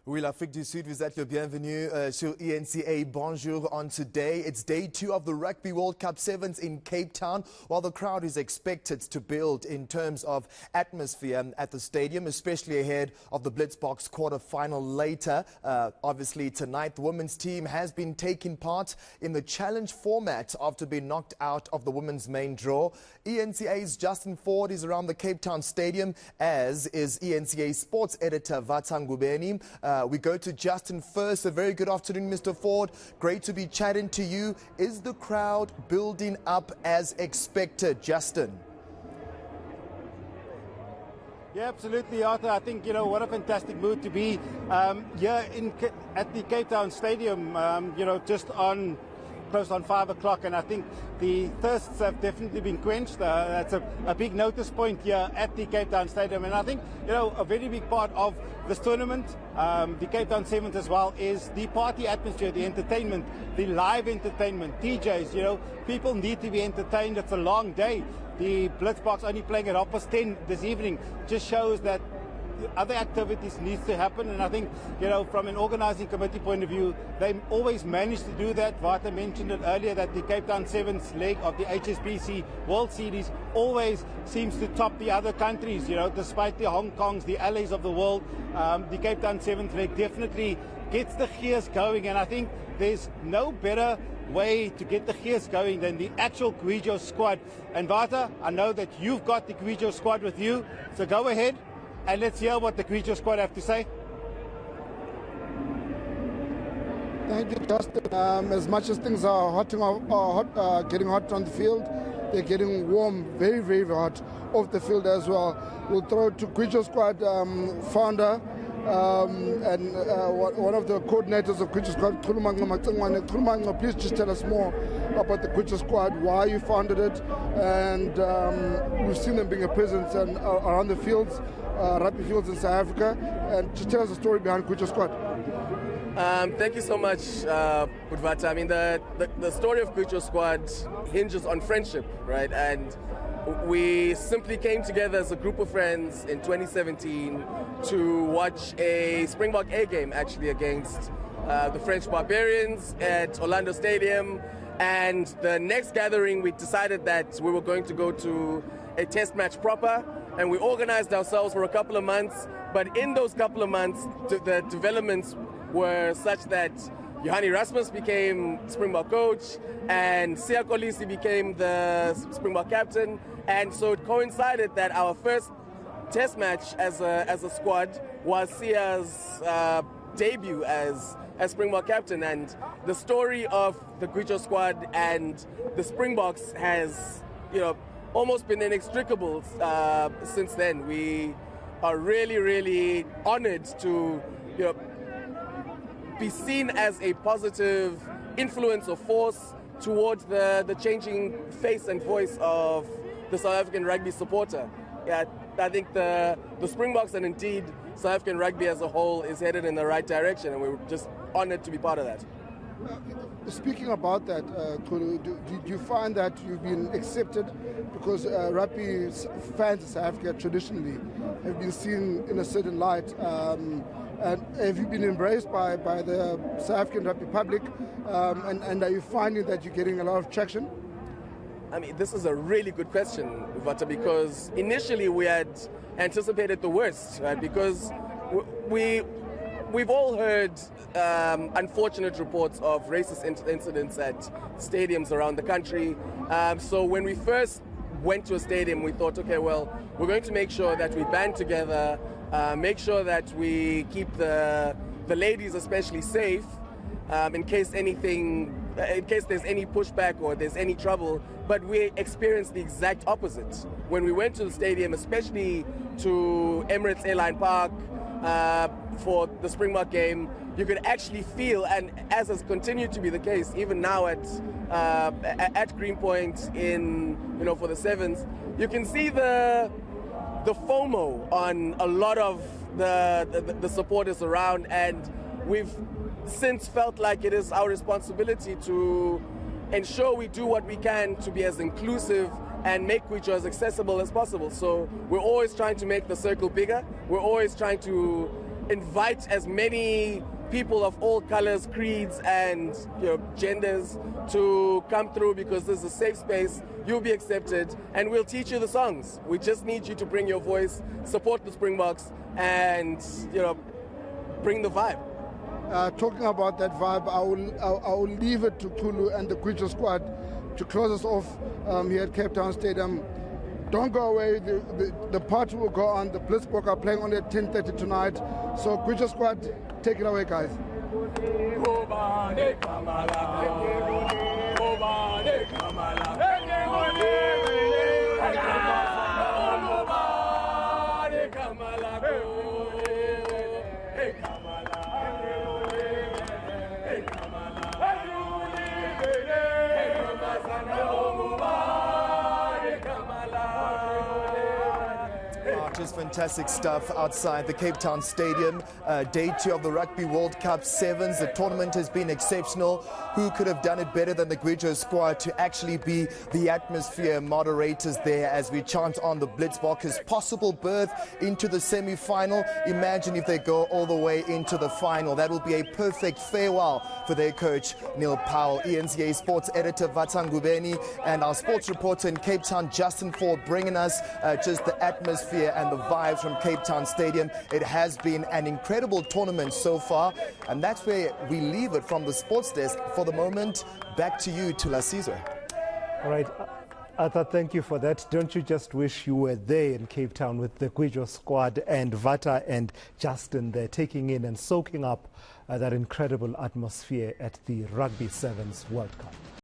Oui, l'Afrique du Sud, vous êtes le bienvenu sur eNCA. Bonjour on today. It's day 2 of the Rugby World Cup Sevens in Cape Town. While the crowd is expected to build in terms of atmosphere at the stadium, especially ahead of the Blitzboks quarter-final later. Obviously, tonight, the women's team has been taking part in the challenge format after being knocked out of the women's main draw. eNCA's Justin Ford is around the Cape Town stadium, as is eNCA Sports Editor Vata Ngobeni. We go to Justin first. A very good afternoon, Mr. Ford. Great to be chatting to you. Is the crowd building up as expected, Justin? Yeah, absolutely, Arthur. I think, what a fantastic mood to be here at the Cape Town Stadium, just close on 5 o'clock, and I think the thirsts have definitely been quenched. That's a big notice point here at the Cape Town Stadium, and I think, a very big part of this tournament, the Cape Town Sevens as well, is the party atmosphere, the entertainment, the live entertainment, DJs, people need to be entertained. It's a long day. The Blitzboks only playing at 10:30 this evening just shows that other activities needs to happen, and I think, from an organizing committee point of view, they always manage to do that. Vata mentioned it earlier that the Cape Town Sevens leg of the HSBC World Series always seems to top the other countries, despite the Hong Kongs, the LAs of the world. The Cape Town Sevens leg definitely gets the gears going, and I think there's no better way to get the gears going than the actual Grigo squad. And Vata, I know that you've got the Grigo squad with you, so go ahead and let's hear what the Grigo squad have to say. Thank you, Justin. As much as things are getting hot on the field, they're getting warm, very, very hot off the field as well. We'll throw to Grigo squad founder and one of the coordinators of Grigo squad, Khulumanga. Please just tell us more about the Grigo squad, why you founded it, and we've seen them being a presence and around the fields, rugby fields in South Africa, and just tell us the story behind Grigo squad. Thank you so much, Budvata. I mean, the story of Grigo squad hinges on friendship, right? And we simply came together as a group of friends in 2017 to watch a Springbok A game, actually, against the French Barbarians at Orlando Stadium. And the next gathering, we decided that we were going to go to a test match proper, and we organized ourselves for a couple of months. But in those couple of months, the developments were such that Johanni Rasmus became Springbok coach and Siya Kolisi became the Springbok captain, and so it coincided that our first test match as a squad was Siya's debut as Springbok captain. And the story of the Grigo squad and the Springboks has almost been inextricable since then. We are really, really honored to be seen as a positive influence or force towards the changing face and voice of the South African rugby supporter. Yeah, I think the Springboks and indeed South African rugby as a whole is headed in the right direction, and we're just honored to be part of that. Speaking about that, Kulu, do you find that you've been accepted because rugby fans in South Africa traditionally have been seen in a certain light? And have you been embraced by the South African rugby public? And are you finding that you're getting a lot of traction? I mean, this is a really good question, Vata, because initially we had anticipated the worst, right? Because we've all heard unfortunate reports of racist incidents at stadiums around the country. So when we first went to a stadium, we thought, okay, well, we're going to make sure that we band together, make sure that we keep the ladies especially safe, in case there's any pushback or there's any trouble. But we experienced the exact opposite. When we went to the stadium, especially to Emirates Airline Park for the Springbok game, you could actually feel, and as has continued to be the case, even now at Greenpoint for the Sevens, you can see the FOMO on a lot of the supporters around, and we've since felt like it is our responsibility to ensure we do what we can to be as inclusive and make Grigo as accessible as possible. So we're always trying to make the circle bigger. We're always trying to invite as many people of all colors, creeds, and genders to come through, because this is a safe space. You'll be accepted, and we'll teach you the songs. We just need you to bring your voice, support the Springboks, and bring the vibe. Talking about that vibe, I will leave it to Kulu and the Grigo squad to close us off here at Cape Town Stadium. Don't go away. The party will go on. The Blitzboks are playing only at 10:30 tonight. So Grigo squad, take it away, guys. Just fantastic stuff outside the Cape Town Stadium. Day 2 of the Rugby World Cup Sevens. The tournament has been exceptional. Who could have done it better than the Grigo squad to actually be the atmosphere moderators there as we chant on the Blitzboks' possible berth into the semi-final. Imagine if they go all the way into the final. That will be a perfect farewell for their coach, Neil Powell. eNCA Sports Editor Vata Ngobeni and our sports reporter in Cape Town, Justin, for bringing us just the atmosphere and the vibes from Cape Town Stadium. It has been an incredible tournament so far, and that's where we leave it from the sports desk for the moment. Back to you, Tulasizwe. All right, Arthur, thank you for that. Don't you just wish you were there in Cape Town with the Grigo squad and Vata and Justin there, taking in and soaking up that incredible atmosphere at the Rugby Sevens World Cup.